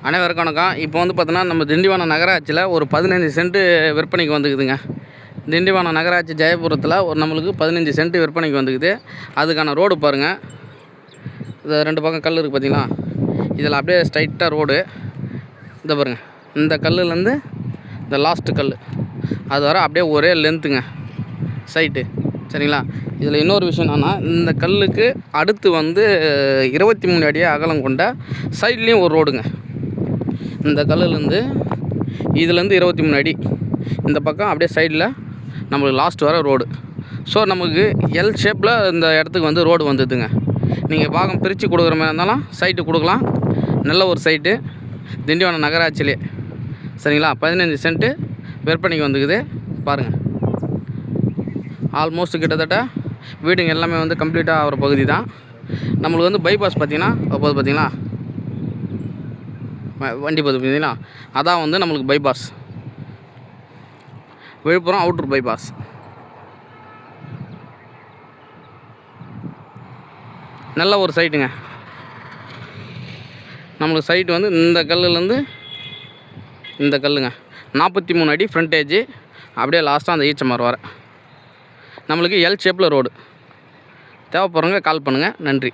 அனைவருக்கும் வணக்கம். இப்போ வந்து பார்த்தோன்னா நம்ம திண்டிவனம் நகராட்சியில் ஒரு 15 சென்ட்டு விற்பனைக்கு வந்துக்குதுங்க. திண்டிவனம் நகராட்சி ஜெயபுரத்தில் ஒரு நம்மளுக்கு 15 சென்ட்டு விற்பனைக்கு வந்துக்குது. அதுக்கான ரோடு பாருங்கள். இது 2 பக்கம் கல் இருக்குது பார்த்தீங்களா? இதில் அப்படியே ஸ்ட்ரைட்டாக ரோடு இதை பாருங்கள். இந்த கல்லுலேருந்து இந்த லாஸ்ட்டு கல் அது வர அப்படியே ஒரே லென்த்துங்க சைட்டு, சரிங்களா? இதில் இன்னொரு விஷயம் என்னென்னா, இந்த கல்லுக்கு அடுத்து வந்து 23 அடி அகலம் கொண்ட சைட்லேயும் ஒரு ரோடுங்க. இந்த கல்லுலேருந்து இதுலேருந்து 23 அடி இந்த பக்கம் அப்படியே சைடில் நம்மளுக்கு லாஸ்ட் வர ரோடு. ஸோ நமக்கு எல் ஷேப்பில் இந்த இடத்துக்கு வந்து ரோடு வந்துடுதுங்க. நீங்கள் பாகம் பிரித்து கொடுக்குற மாதிரி இருந்தாலும் சைட்டு கொடுக்கலாம். நல்ல ஒரு சைட்டு திண்டிவனம் நகராட்சியிலே, சரிங்களா? 15 சென்ட்டு விற்பனைக்கு வந்துக்குது பாருங்கள். ஆல்மோஸ்ட் கிட்டத்தட்ட வீடுங்க எல்லாமே வந்து கம்ப்ளீட்டாக ஆகிற பகுதி தான். நம்மளுக்கு வந்து பைபாஸ் பார்த்திங்கன்னா போது பார்த்திங்களா, வண்டி போது பார்த்தீங்களா, அதான் வந்து நம்மளுக்கு பைபாஸ், விழுப்புரம் அவுட்ரு பைபாஸ். நல்ல ஒரு சைட்டுங்க. நம்மளுக்கு சைட்டு வந்து இந்த கல்லுலேருந்து இந்த கல்லுங்க 43 அடி ஃப்ரண்டேஜ், அப்படியே லாஸ்ட்டாக அந்த ஈச்சமரம் வர நம்மளுக்கு எல் ஷேப்பில் ரோடு. தேவைப்படுறவங்க கால் பண்ணுங்கள். நன்றி.